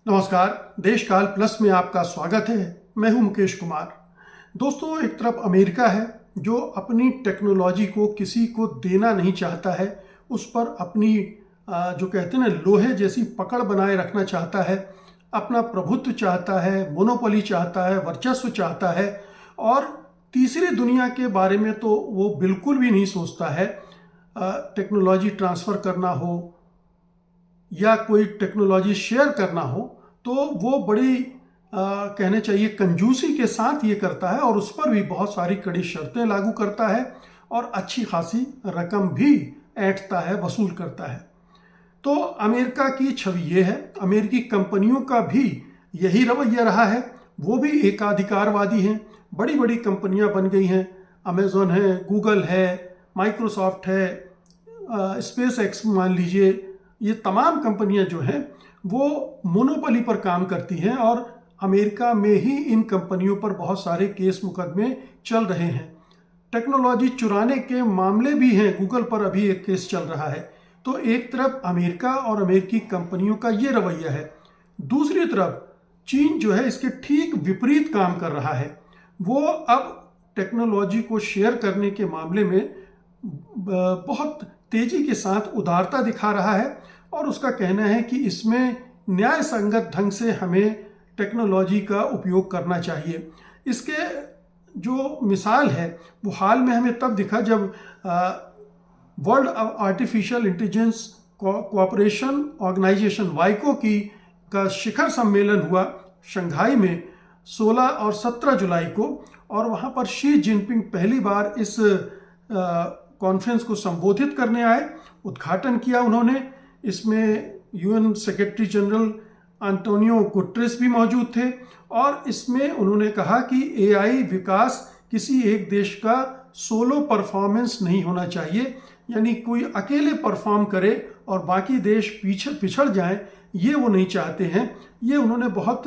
नमस्कार, देशकाल प्लस में आपका स्वागत है। मैं हूं मुकेश कुमार। दोस्तों, एक तरफ अमेरिका है जो अपनी टेक्नोलॉजी को किसी को देना नहीं चाहता है, उस पर अपनी जो कहते हैं ना लोहे जैसी पकड़ बनाए रखना चाहता है, अपना प्रभुत्व चाहता है, मोनोपोली चाहता है, वर्चस्व चाहता है। और तीसरी दुनिया के बारे में तो वो बिल्कुल भी नहीं सोचता है। टेक्नोलॉजी ट्रांसफ़र करना हो या कोई टेक्नोलॉजी शेयर करना हो तो वो बड़ी कहने चाहिए कंजूसी के साथ ये करता है, और उस पर भी बहुत सारी कड़ी शर्तें लागू करता है और अच्छी खासी रकम भी ऐंठता है, वसूल करता है। तो अमेरिका की छवि ये है। अमेरिकी कंपनियों का भी यही रवैया रहा है। वो भी एकाधिकारवादी हैं। बड़ी बड़ी कंपनियां बन गई हैं। अमेज़ॉन है, गूगल है, माइक्रोसॉफ्ट है, स्पेस एक्स मान लीजिए। ये तमाम कंपनियां जो हैं वो मोनोपोली पर काम करती हैं, और अमेरिका में ही इन कंपनियों पर बहुत सारे केस मुकदमे चल रहे हैं। टेक्नोलॉजी चुराने के मामले भी हैं। गूगल पर अभी एक केस चल रहा है। तो एक तरफ अमेरिका और अमेरिकी कंपनियों का ये रवैया है, दूसरी तरफ चीन जो है इसके ठीक विपरीत काम कर रहा है। वो अब टेक्नोलॉजी को शेयर करने के मामले में बहुत तेजी के साथ उदारता दिखा रहा है, और उसका कहना है कि इसमें न्याय संगत ढंग से हमें टेक्नोलॉजी का उपयोग करना चाहिए। इसके जो मिसाल है वो हाल में हमें तब दिखा जब world artificial intelligence cooperation organization वाइको का शिखर सम्मेलन हुआ शंघाई में 16 और 17 जुलाई को, और वहाँ पर शी जिनपिंग पहली बार इस कॉन्फ्रेंस को संबोधित करने आए। उद्घाटन किया उन्होंने। इसमें UN secretary general Antonio Guterres भी मौजूद थे, और इसमें उन्होंने कहा कि एआई विकास किसी एक देश का सोलो परफॉर्मेंस नहीं होना चाहिए, यानी कोई अकेले परफॉर्म करे और बाकी देश पिछड़ जाएं, ये वो नहीं चाहते हैं। ये उन्होंने बहुत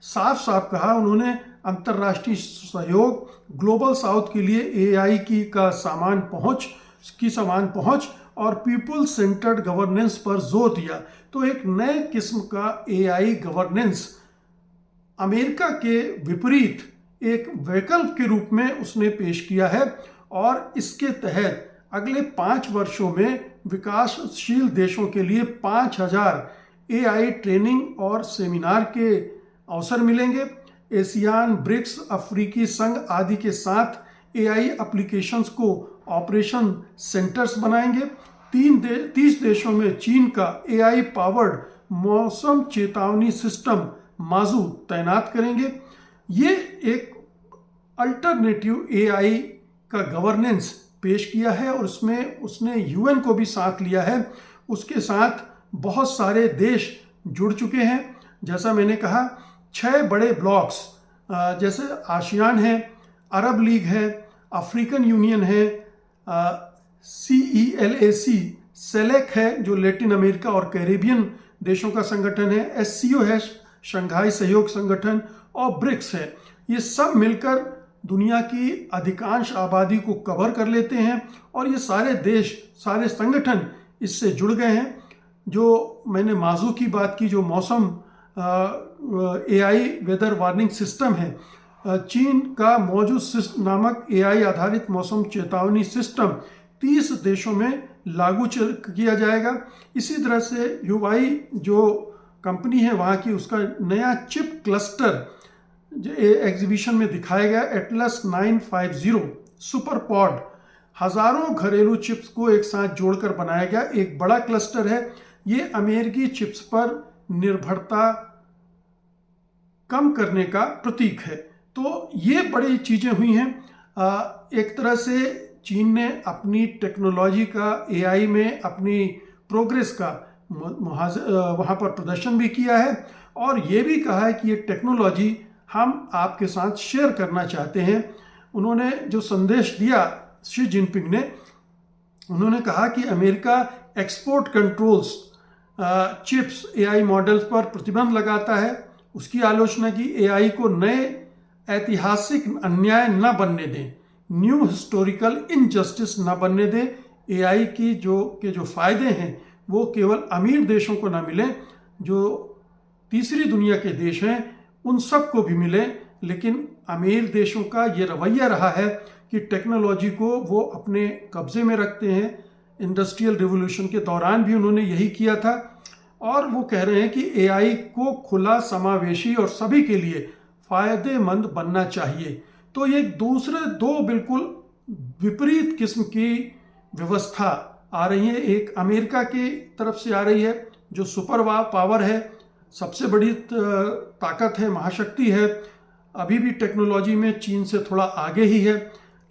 साफ साफ कहा। उन्होंने अंतर्राष्ट्रीय सहयोग, ग्लोबल साउथ के लिए एआई का समान पहुंच और पीपल सेंटर्ड गवर्नेंस पर जोर दिया। तो एक नए किस्म का एआई गवर्नेंस अमेरिका के विपरीत एक विकल्प के रूप में उसने पेश किया है, और इसके तहत अगले 5 वर्षों में विकासशील देशों के लिए 5000 एआई ट्रेनिंग और सेमिनार के अवसर मिलेंगे। एशियान, ब्रिक्स, अफ्रीकी संघ आदि के साथ एआई एप्लीकेशंस को ऑपरेशन सेंटर्स बनाएंगे। 30 देशों में चीन का एआई पावर्ड मौसम चेतावनी सिस्टम माजू तैनात करेंगे। ये एक अल्टरनेटिव एआई का गवर्नेंस पेश किया है, और उसमें उसने यूएन को भी साथ लिया है। उसके साथ बहुत सारे देश जुड़ चुके हैं। जैसा मैंने कहा, 6 बड़े ब्लॉक्स जैसे आसियान है, अरब लीग है, अफ्रीकन यूनियन है, CELAC सेलेक है जो लैटिन अमेरिका और कैरेबियन देशों का संगठन है, SCO है शंघाई सहयोग संगठन, और ब्रिक्स है। ये सब मिलकर दुनिया की अधिकांश आबादी को कवर कर लेते हैं, और ये सारे देश, सारे संगठन इससे जुड़ गए हैं। जो मैंने माजू की बात की, जो मौसम एआई वेदर वार्निंग सिस्टम है, चीन का मौजूद नामक एआई आधारित मौसम चेतावनी सिस्टम 30 देशों में लागू किया जाएगा। इसी तरह से ह्यूवाई जो कंपनी है वहाँ की, उसका नया चिप क्लस्टर एग्जीबिशन में दिखाया गया, एटलस 950 सुपर पॉड, हजारों घरेलू चिप्स को एक साथ जोड़कर बनाया गया एक बड़ा क्लस्टर है। ये अमेरिकी चिप्स पर निर्भरता कम करने का प्रतीक है। तो ये बड़ी चीज़ें हुई हैं। एक तरह से चीन ने अपनी टेक्नोलॉजी का, एआई में अपनी प्रोग्रेस का वहाँ पर प्रदर्शन भी किया है, और ये भी कहा है कि ये टेक्नोलॉजी हम आपके साथ शेयर करना चाहते हैं। उन्होंने जो संदेश दिया शी जिनपिंग ने, उन्होंने कहा कि America export controls chips AI models पर प्रतिबंध लगाता है। उसकी आलोचना की, एआई को नए ऐतिहासिक अन्याय न बनने दें, न्यू हिस्टोरिकल इनजस्टिस न बनने दें। एआई के जो फायदे हैं वो केवल अमीर देशों को ना मिलें, जो तीसरी दुनिया के देश हैं उन सबको भी मिले। लेकिन अमीर देशों का ये रवैया रहा है कि टेक्नोलॉजी को वो अपने कब्जे में रखते हैं। इंडस्ट्रियल रिवॉल्यूशन के दौरान भी उन्होंने यही किया था और वो कह रहे हैं कि एआई को खुला, समावेशी और सभी के लिए फायदेमंद बनना चाहिए। तो ये दूसरे दो बिल्कुल विपरीत किस्म की व्यवस्था आ रही है। एक अमेरिका की तरफ से आ रही है जो सुपर पावर है, सबसे बड़ी ताकत है, महाशक्ति है, अभी भी टेक्नोलॉजी में चीन से थोड़ा आगे ही है,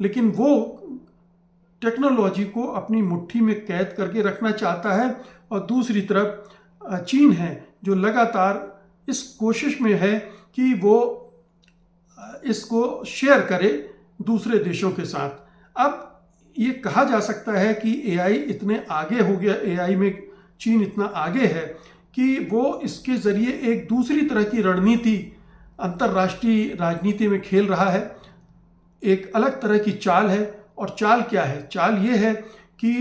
लेकिन वो टेक्नोलॉजी को अपनी मुट्ठी में कैद करके रखना चाहता है। और दूसरी तरफ चीन है जो लगातार इस कोशिश में है कि वो इसको शेयर करे दूसरे देशों के साथ। अब ये कहा जा सकता है कि एआई इतने आगे हो गया, एआई में चीन इतना आगे है कि वो इसके ज़रिए एक दूसरी तरह की रणनीति अंतर्राष्ट्रीय राजनीति में खेल रहा है। एक अलग तरह की चाल है। और चाल क्या है? चाल ये है कि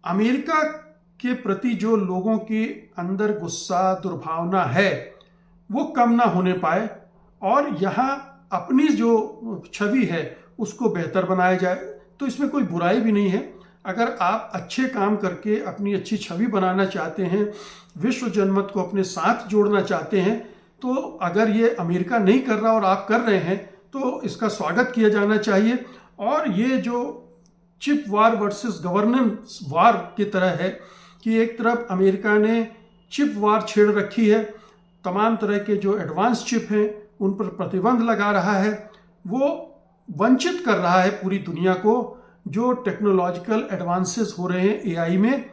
अमेरिका के प्रति जो लोगों के अंदर गुस्सा, दुर्भावना है, वो कम ना होने पाए और यहाँ अपनी जो छवि है उसको बेहतर बनाया जाए। तो इसमें कोई बुराई भी नहीं है। अगर आप अच्छे काम करके अपनी अच्छी छवि बनाना चाहते हैं, विश्व जनमत को अपने साथ जोड़ना चाहते हैं, तो अगर ये अमेरिका नहीं कर रहा और आप कर रहे हैं तो इसका स्वागत किया जाना चाहिए। और ये जो चिप वार वर्सेस गवर्नेंस वार की तरह है कि एक तरफ अमेरिका ने चिप वार छेड़ रखी है, तमाम तरह के जो एडवांस चिप हैं उन पर प्रतिबंध लगा रहा है, वो वंचित कर रहा है पूरी दुनिया को जो टेक्नोलॉजिकल एडवांसेस हो रहे हैं एआई में।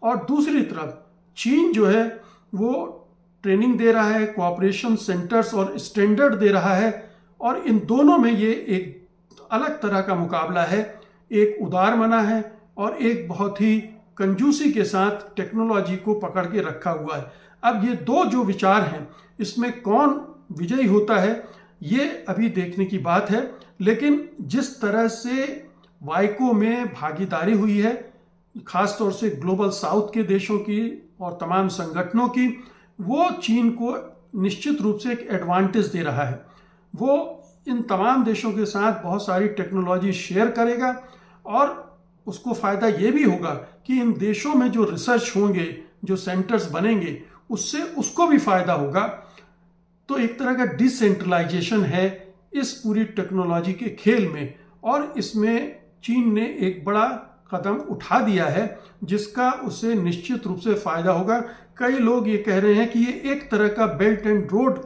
और दूसरी तरफ चीन जो है वो ट्रेनिंग दे रहा है, कोऑपरेशन सेंटर्स और स्टैंडर्ड दे रहा है। और इन दोनों में ये एक अलग तरह का मुकाबला है। एक उदार मना है और एक बहुत ही कंजूसी के साथ टेक्नोलॉजी को पकड़ के रखा हुआ है। अब ये दो जो विचार हैं इसमें कौन विजयी होता है ये अभी देखने की बात है। लेकिन जिस तरह से वाइको में भागीदारी हुई है, खासतौर से ग्लोबल साउथ के देशों की और तमाम संगठनों की, वो चीन को निश्चित रूप से एक एडवांटेज दे रहा है। वो इन तमाम देशों के साथ बहुत सारी टेक्नोलॉजी शेयर करेगा और उसको फ़ायदा ये भी होगा कि इन देशों में जो रिसर्च होंगे, जो सेंटर्स बनेंगे, उससे उसको भी फ़ायदा होगा। तो एक तरह का डिसेंट्रलाइजेशन है इस पूरी टेक्नोलॉजी के खेल में और इसमें चीन ने एक बड़ा कदम उठा दिया है जिसका उसे निश्चित रूप से फ़ायदा होगा। कई लोग ये कह रहे हैं कि ये एक तरह का बेल्ट एंड रोड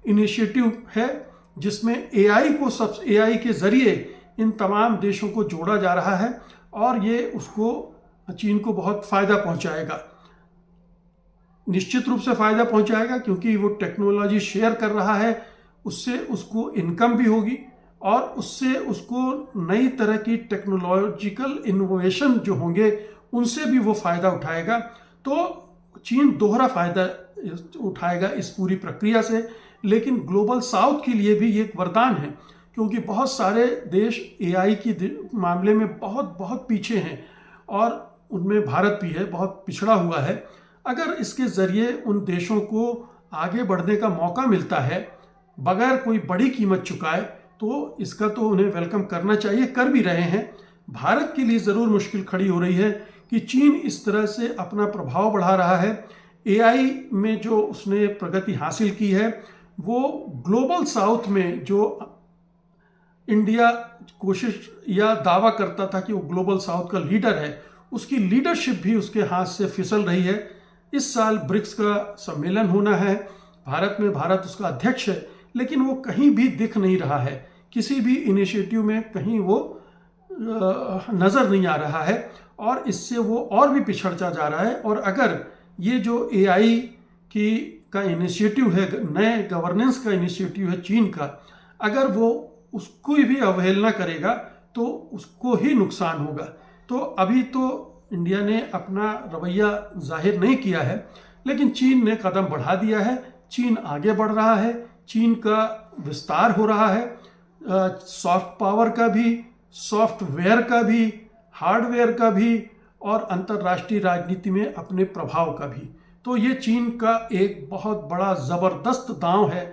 इनिशिएटिव है जिसमें एआई के ज़रिए इन तमाम देशों को जोड़ा जा रहा है और ये उसको चीन को बहुत फ़ायदा पहुंचाएगा। निश्चित रूप से फ़ायदा पहुंचाएगा क्योंकि वो टेक्नोलॉजी शेयर कर रहा है, उससे उसको इनकम भी होगी और उससे उसको नई तरह की टेक्नोलॉजिकल इनोवेशन जो होंगे उनसे भी वो फ़ायदा उठाएगा। तो चीन दोहरा फ़ायदा उठाएगा इस पूरी प्रक्रिया से। लेकिन ग्लोबल साउथ के लिए भी ये एक वरदान है क्योंकि बहुत सारे देश एआई की मामले में बहुत बहुत पीछे हैं और उनमें भारत भी है, बहुत पिछड़ा हुआ है। अगर इसके ज़रिए उन देशों को आगे बढ़ने का मौका मिलता है बगैर कोई बड़ी कीमत चुकाए तो इसका तो उन्हें वेलकम करना चाहिए, कर भी रहे हैं। भारत के लिए ज़रूर मुश्किल खड़ी हो रही है कि चीन इस तरह से अपना प्रभाव बढ़ा रहा है। एआई में जो उसने प्रगति हासिल की है वो ग्लोबल साउथ में जो इंडिया कोशिश या दावा करता था कि वो ग्लोबल साउथ का लीडर है, उसकी लीडरशिप भी उसके हाथ से फिसल रही है। इस साल ब्रिक्स का सम्मेलन होना है भारत में, भारत उसका अध्यक्ष है, लेकिन वो कहीं भी दिख नहीं रहा है, किसी भी इनिशिएटिव में कहीं वो नज़र नहीं आ रहा है और इससे वो और भी पिछड़ता जा रहा है। और अगर ये जो एआई का इनिशिएटिव है, नए गवर्नेंस का इनिशिएटिव है चीन का, अगर वो उसको भी अवहेलना करेगा तो उसको ही नुकसान होगा। तो अभी तो इंडिया ने अपना रवैया जाहिर नहीं किया है, लेकिन चीन ने कदम बढ़ा दिया है, चीन आगे बढ़ रहा है, चीन का विस्तार हो रहा है, सॉफ्ट पावर का भी, सॉफ्टवेयर का भी, हार्डवेयर का भी और अंतर्राष्ट्रीय राजनीति में अपने प्रभाव का भी। तो ये चीन का एक बहुत बड़ा ज़बरदस्त दांव है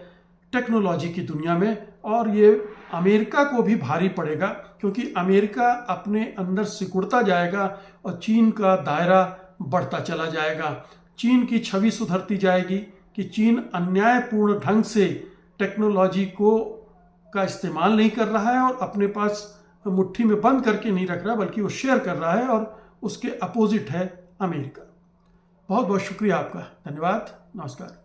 टेक्नोलॉजी की दुनिया में, और ये अमेरिका को भी भारी पड़ेगा, क्योंकि अमेरिका अपने अंदर सिकुड़ता जाएगा और चीन का दायरा बढ़ता चला जाएगा। चीन की छवि सुधरती जाएगी कि चीन अन्यायपूर्ण ढंग से टेक्नोलॉजी का इस्तेमाल नहीं कर रहा है और अपने पास मुट्ठी में बंद करके नहीं रख रहा, बल्कि वो शेयर कर रहा है, और उसके अपोजिट है अमेरिका। बहुत बहुत शुक्रिया आपका, धन्यवाद, नमस्कार।